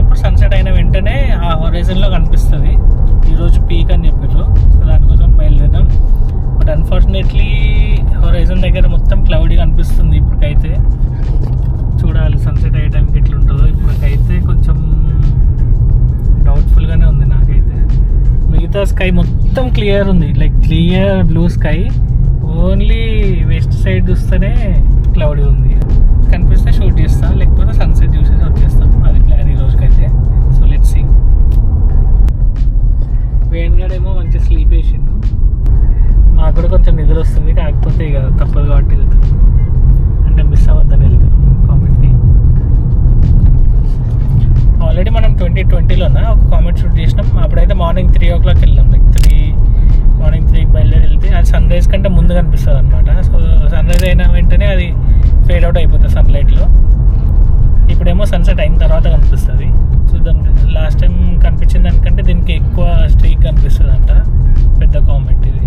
వెళ్ళినప్పుడు సన్సెట్ అయిన వెంటనే ఆ హొరైజన్లో కనిపిస్తుంది. ఈరోజు పీక్ అని చెప్పారు, సో దానికోసం బయలుదేరాం. బట్ అన్ఫార్చునేట్లీ హొరైజన్ దగ్గర మొత్తం క్లౌడీ కనిపిస్తుంది ఇప్పటికైతే. చూడాలి సన్సెట్ అయ్యే టైంకి ఎట్లుంటుందో. ఇప్పటికైతే కొంచెం డౌట్ఫుల్గానే ఉంది నాకైతే. మిగతా స్కై మొత్తం క్లియర్ ఉంది, like clear blue sky. Only west side చూస్తేనే క్లౌడీ ఉంది. కనిపిస్తే షూట్ చేస్తా, లేకపోతే సన్సెట్ చూసేసి వచ్చేస్తాం. అది ప్లాన్ ఈ రోజుకైతే. So let's see. వేణుగాడేమో మంచి స్లీప్ వేసిండు, మాకు కూడా కొంచెం నిద్ర వస్తుంది. కాకపోతే ఇక తప్పదు కాబట్టి వెళ్తాం, అంటే మిస్ అవ్వద్దని వెళ్తాం కామెంట్ని. ఆల్రెడీ మనం 2020లోనా ఒక కామెంట్ షూట్ చేసినాం. అప్పుడైతే మార్నింగ్ 3 o'clock వెళ్ళాం. లైక్ మార్నింగ్ 3కి బయలుదేరి వెళ్తే అది సన్ రైజ్ కంటే ముందు కనిపిస్తుంది అనమాట. సో సన్ రైజ్ అయిన వెంటనే అది ఫేడ్ అవుట్ అయిపోతుంది సన్లైట్లో. ఇప్పుడేమో సన్సెట్ అయిన తర్వాత కనిపిస్తుంది. చూద్దాం, లాస్ట్ టైం కనిపించిన దానికంటే దీనికి ఎక్కువ స్ట్రీక్ కనిపిస్తుంది అంట. పెద్ద కామెంట్ ఇది.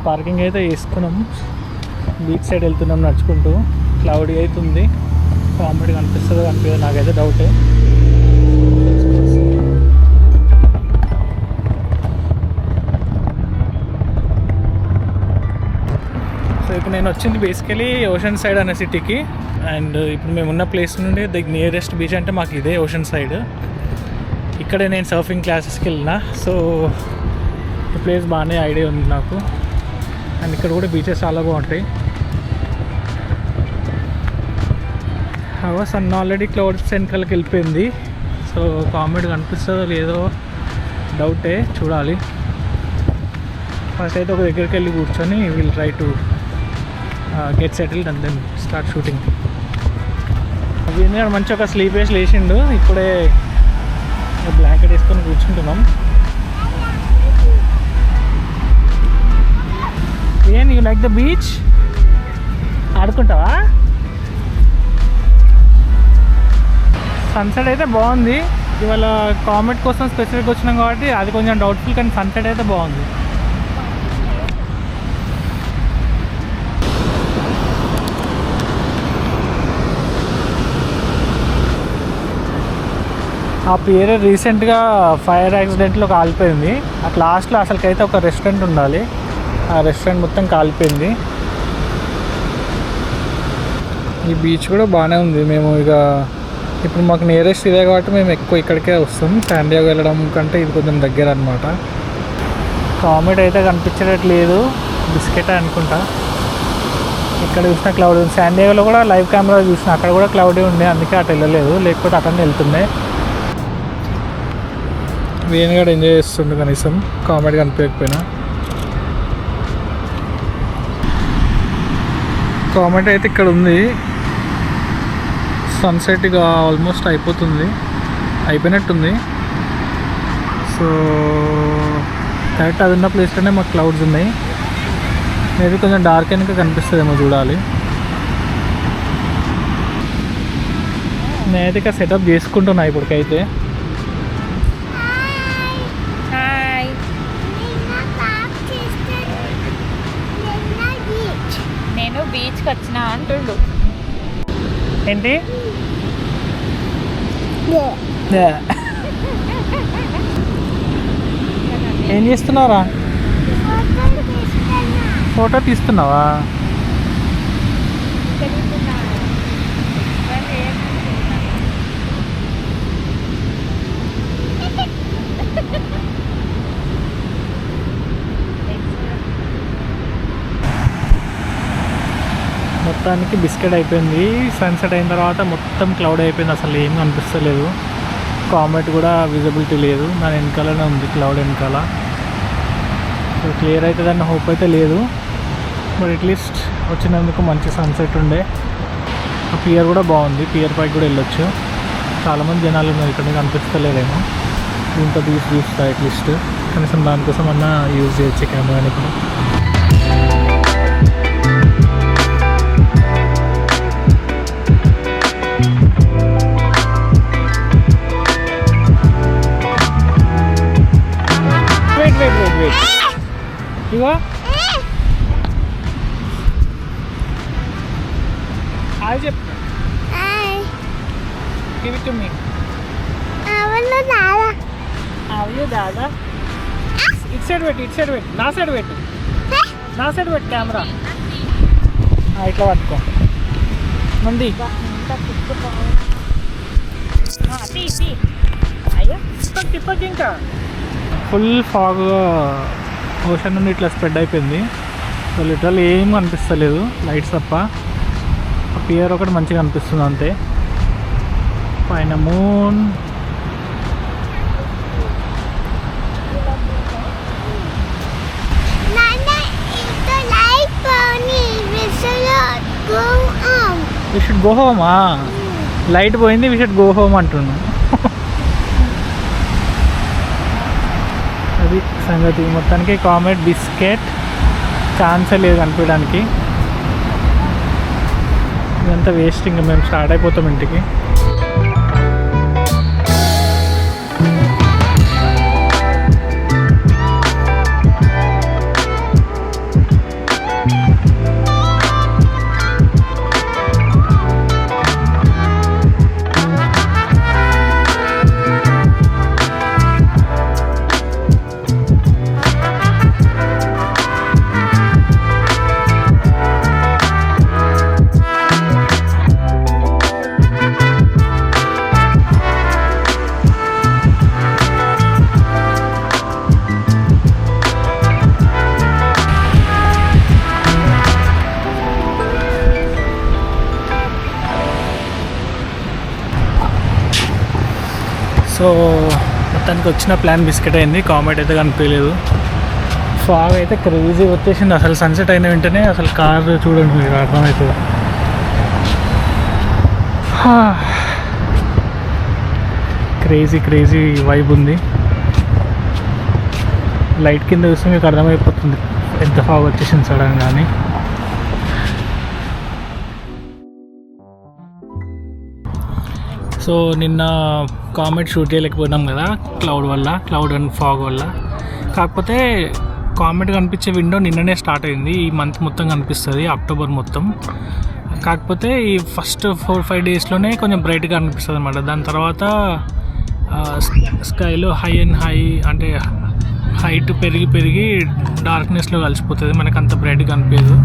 పార్కింగ్ అయితే వేసుకున్నాం, బీచ్ సైడ్ వెళ్తున్నాం నడుచుకుంటూ. క్లౌడీ అవుతుంది, కామెడీ కనిపిస్తుందో కనిపించదు నాకైతే డౌటే. సో ఇప్పుడు నేను వచ్చింది బేసికలీ ఓషన్ సైడ్ అనే సిటీకి. అండ్ ఇప్పుడు మేము ఉన్న ప్లేస్ నుండి ది నియరెస్ట్ బీచ్ అంటే మాకు ఇదే ఓషన్ సైడ్. ఇక్కడే నేను సర్ఫింగ్ క్లాసెస్కి వెళ్ళిన. సో ఈ ప్లేస్ బాగానే ఐడియా ఉంది నాకు. అండ్ ఇక్కడ కూడా బీచెస్ చాలా బాగుంటాయి. సన్ ఆల్రెడీ క్లౌడ్స్ వెనకాలకి వెళ్ళిపోయింది. సో కామెడీ కనిపిస్తుందో లేదో డౌటే, చూడాలి. ఫస్ట్ అయితే ఒక దగ్గరికి వెళ్ళి కూర్చొని will try to get settled and then start shooting. అవి మంచి ఒక స్లీప్ వేసి లేచిండు. ఇప్పుడే బ్లాంకెట్ వేసుకొని కూర్చుంటున్నాం. ఏం యూ లైక్ ద బీచ్? ఆడుకుంటావా? సన్సెట్ అయితే బాగుంది. ఇవాళ కామెంట్ కోసం స్పెసిఫిక్ వచ్చినాం కాబట్టి అది కొంచెం డౌట్ఫుల్, కానీ సన్సెట్ అయితే బాగుంది. ఆ పియర్ రీసెంట్గా ఫైర్ యాక్సిడెంట్లో కాలిపోయింది. అట్ లాస్ట్లో అసలుకైతే ఒక రెస్టారెంట్ ఉండాలి, ఆ రెస్టారెంట్ మొత్తం కాలిపోయింది. ఈ బీచ్ కూడా బాగానే ఉంది. మేము ఇక ఇప్పుడు మాకు నియరెస్ట్ ఇదే కాబట్టి మేము ఎక్కువ ఇక్కడికే వస్తాం. శాన్ డియాగో వెళ్ళడం కంటే ఇది కొంచెం దగ్గర అనమాట. కామెడీ అయితే కనిపించట్లేదు, బిస్కెట్ అనుకుంటా. ఇక్కడ చూసిన క్లౌడ్ ఉంది. శాన్ డియాగోలో కూడా లైవ్ కెమెరా చూసిన, అక్కడ కూడా క్లౌడీ ఉండే, అందుకే అటు వెళ్ళలేదు, లేకపోతే అక్కడనే వెళ్తుండే. వేణుగాడు ఎంజాయ్ చేస్తుండే కనీసం కామెడీ కనిపించకపోయినా. కామెంట్ అయితే ఇక్కడ ఉంది. సన్సెట్ ఇక ఆల్మోస్ట్ అయిపోయినట్టుంది. సో కరెక్ట్ అది ఉన్న ప్లేస్లోనే మాకు క్లౌడ్స్ ఉన్నాయి. మేబీ కొంచెం డార్క్ అయినాక కనిపిస్తుందేమో, చూడాలి. నేనైతే ఇక సెటప్ చేసుకుంటున్నా ఇప్పటికైతే. బీచ్కి వచ్చిన అంటుండు. ఏంటి ఏం చేస్తున్నారా? ఫోటో తీస్తున్నావా? మొత్తానికి బిస్కెట్ అయిపోయింది. సన్సెట్ అయిన తర్వాత మొత్తం క్లౌడ్ అయిపోయింది, అసలు ఏం కనిపిస్తలేదు. కామెట్ కూడా విజిబిలిటీ లేదు, దాని వెనకాలనే ఉంది క్లౌడ్ వెనకాల. సో క్లియర్ అవుతుందన్న హోప్ అయితే లేదు, బట్ అట్లీస్ట్ వచ్చినందుకు మంచి సన్సెట్ ఉండే. పియర్ కూడా బాగుంది, పియర్ పైకి కూడా వెళ్ళొచ్చు. చాలామంది జనాలు ఉన్నారు ఇక్కడ, కనిపిస్తలేరేమో. దీంతో తీస్తా అట్లీస్ట్ కనీసం దానికోసం అన్నా యూజ్ చేయొచ్చు కెమెరాని ఇప్పుడు. వెయిట్ ఇగో హాయ్ చెప్పు. Give it to me. Avlu dada. It side wait. Na side wait camera. ఇట్లా పట్టుకో మంది. తిప్పకి ఇంకా ఫుల్ ఫాగ్ ఓషన్ నుండి ఇట్లా స్ప్రెడ్ అయిపోయింది. సో లిటరల్ ఏం అనిపిస్తలేదు, లైట్స్ తప్ప. పియర్ ఒకటి మంచిగా అనిపిస్తుంది అంతే. పైన moon, we should go home. Light పోయింది, we should go home అంటున్నాను. అది సంగతి. మొత్తానికి కామెట్ బిస్కెట్ ఛాన్సే లేదు కనిపించడానికి. ఇదంతా వేస్ట్, ఇంకా మేము స్టార్ట్ అయిపోతాం ఇంటికి. సో మొత్తానికి వచ్చిన ప్లాన్ బిస్కెట్ అయింది. కామెట్ అయితే కనిపించలేదు. ఫాగ్ అయితే క్రేజీ వచ్చేసింది. అసలు సన్సెట్ అయిన వెంటనే అసలు కార్ చూడండి, మీకు అర్థమవుతుంది. క్రేజీ వైబ్ ఉంది. లైట్ కింద చూస్తే మీకు అర్థమైపోతుంది ఎంత ఫాగ్ వచ్చేసింది సడన్ కానీ. సో నిన్న కామెట్ షూట్ చేయలేకపోయినాం కదా, క్లౌడ్ అండ్ ఫాగ్ వల్ల. కాకపోతే కామెట్ కనిపించే విండో నిన్ననే స్టార్ట్ అయింది. ఈ మంత్ మొత్తం కనిపిస్తుంది, అక్టోబర్ మొత్తం. కాకపోతే ఈ ఫస్ట్ 4-5 డేస్లోనే కొంచెం బ్రైట్గా అనిపిస్తుంది అనమాట. దాని తర్వాత స్కైలో హై అంటే హైట్ పెరిగి డార్క్నెస్లో కలిసిపోతుంది, మనకు అంత బ్రైట్గా అనిపించదు.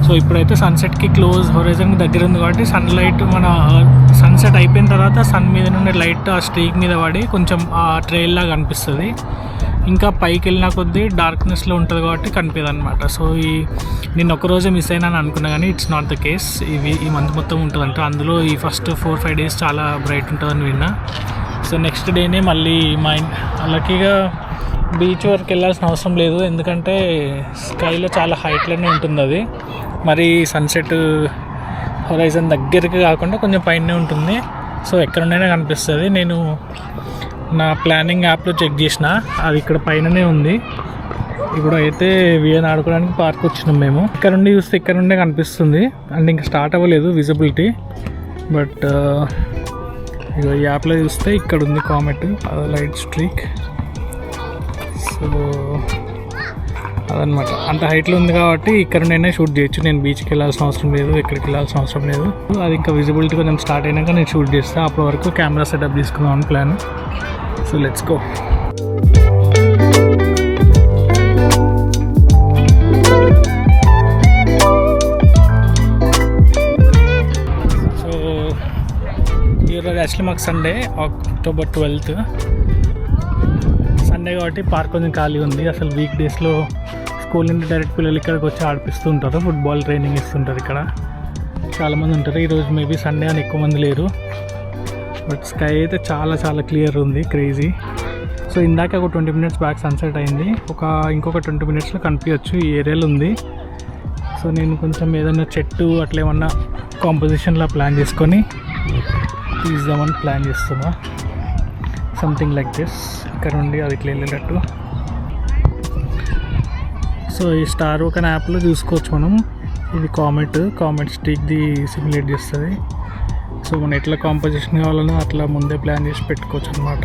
సో ఇప్పుడైతే సన్సెట్కి క్లోజ్ హొరైజన్కి దగ్గర ఉంది కాబట్టి సన్లైట్ మన సన్సెట్ అయిపోయిన తర్వాత సన్ మీద నుండి లైట్ ఆ స్ట్రీక్ మీద పడి కొంచెం ఆ ట్రైల్ లాగా కనిపిస్తుంది. ఇంకా పైకి వెళ్ళిన కొద్దీ డార్క్నెస్లో ఉంటుంది కాబట్టి కనిపించదు అనమాట. సో నేను ఒక్కరోజే మిస్ అయినా అని అనుకున్నా కానీ ఇట్స్ నాట్ ద కేస్. ఈ మంత్ మొత్తం ఉంటుందంట. అందులో ఈ ఫస్ట్ 4-5 డేస్ చాలా బ్రైట్ ఉంటుందని విన్నా. సో నెక్స్ట్ డేనే మళ్ళీ లక్కీగా బీచ్ వరకు వెళ్ళాల్సిన అవసరం లేదు, ఎందుకంటే స్కైలో చాలా హైట్లోనే ఉంటుంది అది. మరి సన్సెట్ హొరైజన్ దగ్గరికి కాకుండా కొంచెం పైనే ఉంటుంది. సో ఎక్కడుండైనా కనిపిస్తుంది. నేను నా ప్లానింగ్ యాప్లో చెక్ చేసిన, అది ఇక్కడ పైననే ఉంది. ఇప్పుడు అయితే వియన్ ఆడుకోవడానికి పార్క్ వచ్చినాం మేము. ఇక్కడ నుండి చూస్తే ఇక్కడ నుండే కనిపిస్తుంది. అండ్ ఇంకా స్టార్ట్ అవ్వలేదు విజిబిలిటీ, బట్ ఇక ఈ యాప్లో చూస్తే ఇక్కడ ఉంది కామెట్ లైట్ స్ట్రీక్. సో అదనమాట, అంత హైట్లో ఉంది కాబట్టి ఇక్కడ నేనే షూట్ చేయొచ్చు. నేను బీచ్కి వెళ్ళాల్సిన అవసరం లేదు, ఎక్కడికి వెళ్ళాల్సిన అవసరం లేదు. అది ఇంకా విజిబిలిటీ కొంచెం స్టార్ట్ అయినాక నేను షూట్ చేస్తాను. అప్పటి వరకు కెమెరా సెటప్ తీసుకుందామని plan. So let's go. So ఈరోజు యాక్చువల్లీ మాకు సండే, అక్టోబర్ 12th సండే కాబట్టి పార్క్ కొంచెం ఖాళీ ఉంది. అసలు వీక్ డేస్లో స్కూల్ నుండి డైరెక్ట్ పిల్లలు ఇక్కడికి వచ్చి ఆడిపిస్తూ ఉంటారు, ఫుట్బాల్ ట్రైనింగ్ ఇస్తుంటారు. ఇక్కడ చాలామంది ఉంటారు. ఈరోజు మేబీ సండే అని ఎక్కువ మంది లేరు, బట్ స్కై అయితే చాలా క్లియర్ ఉంది, క్రేజీ. సో ఇందాక ఒక 20 minutes బ్యాక్ సన్సెట్ అయింది. ఇంకొక 20 minutesలో కనిపించచ్చు. ఈ ఏరియాలో ఉంది. సో నేను కొంచెం ఏదైనా చెట్టు అట్లా ఏమన్నా కాంపోజిషన్లా ప్లాన్ చేసుకొని తీద్దామని ప్లాన్ చేస్తున్నా. Something like this. ఇక్కడ నుండి అది ఇట్లా వెళ్ళేటట్టు. సో ఈ స్టార్ ఒక యాప్లో చూసుకోవచ్చు మనం. ఇది కామెట్ స్టిక్ది సిమ్యులేట్ చేస్తుంది. సో మనం ఎట్లా కాంపోజిషన్ కావాలన్నా అట్లా ముందే ప్లాన్ చేసి పెట్టుకోవచ్చు అనమాట.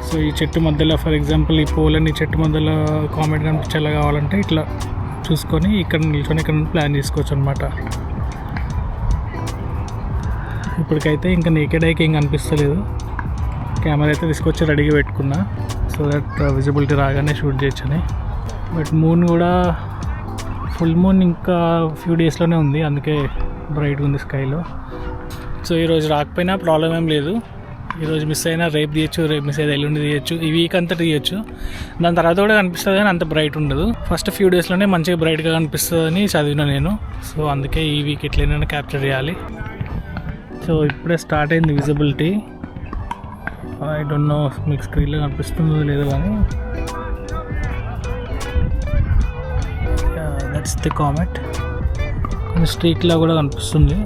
సో ఈ చెట్టు మధ్యలో ఫర్ ఎగ్జాంపుల్ ఈ పోలని చెట్టు మధ్యలో కామెట్ కనిపించేలా కావాలంటే ఇట్లా చూసుకొని ఇక్కడ నిల్చొని ఇక్కడ ప్లాన్ చేసుకోవచ్చు అనమాట. ఇప్పటికైతే ఇంకా నేకెడ్ ఐకి ఏం కనిపిస్తలేదు. కెమెరా అయితే తీసుకొచ్చి రెడీగా పెట్టుకున్నా సో దట్ విజిబిలిటీ రాగానే షూట్ చేయొచ్చని. బట్ మూన్ కూడా ఫుల్ మూన్ ఇంకా ఫ్యూ డేస్లోనే ఉంది, అందుకే బ్రైట్గా ఉంది స్కైలో. సో ఈరోజు రాకపోయినా ప్రాబ్లం ఏం లేదు. ఈరోజు మిస్ అయినా రేపు తీయచ్చు, రేపు మిస్ అయితే ఎల్లుండి తీయచ్చు, ఈ వీక్ అంతా తీయచ్చు. దాని తర్వాత కూడా కనిపిస్తుంది కానీ అంత బ్రైట్ ఉండదు. ఫస్ట్ ఫ్యూ డేస్లోనే మంచిగా బ్రైట్గా కనిపిస్తుందని చదివిన నేను. సో అందుకే ఈ వీక్ ఎట్లయినా క్యాప్చర్ చేయాలి. సో ఇప్పుడే స్టార్ట్ అయింది విజిబిలిటీ. ఐ డోంట్ నో మీకు స్క్రీన్లో కనిపిస్తుందో లేదో కానీ దట్స్ ది కామెట్. కొంచెం స్ట్రీక్లా కూడా కనిపిస్తుంది.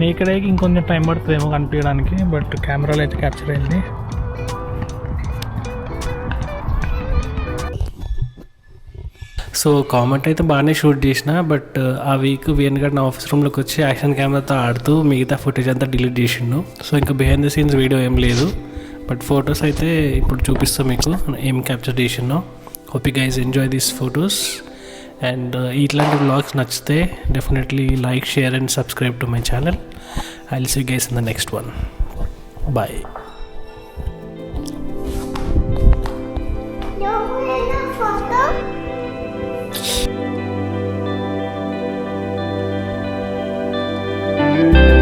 నేకెడ్కి ఇంకొంచెం టైం పడుతుందేమో కనిపించడానికి, బట్ కెమెరాలో అయితే క్యాప్చర్ అయింది. సో కామెంట్ అయితే బాగానే షూట్ చేసిన, బట్ ఆ వీక్ విఎన్ నా ఆఫీస్ రూమ్లోకి వచ్చి యాక్షన్ కెమెరాతో ఆడుతూ మిగతా ఫుటేజ్ అంతా డిలీట్ చేసిండు. సో ఇంకా బిహైండ్ ద సీన్స్ వీడియో ఏం లేదు, బట్ ఫొటోస్ అయితే ఇప్పుడు చూపిస్తాం మీకు ఏం క్యాప్చర్ చేసినో. Hope you guys enjoy these photos. And ఇట్లాంటి వ్లాగ్స్ నచ్చితే definitely like, share and subscribe to my channel. I will see you guys in the next one. Bye. photo.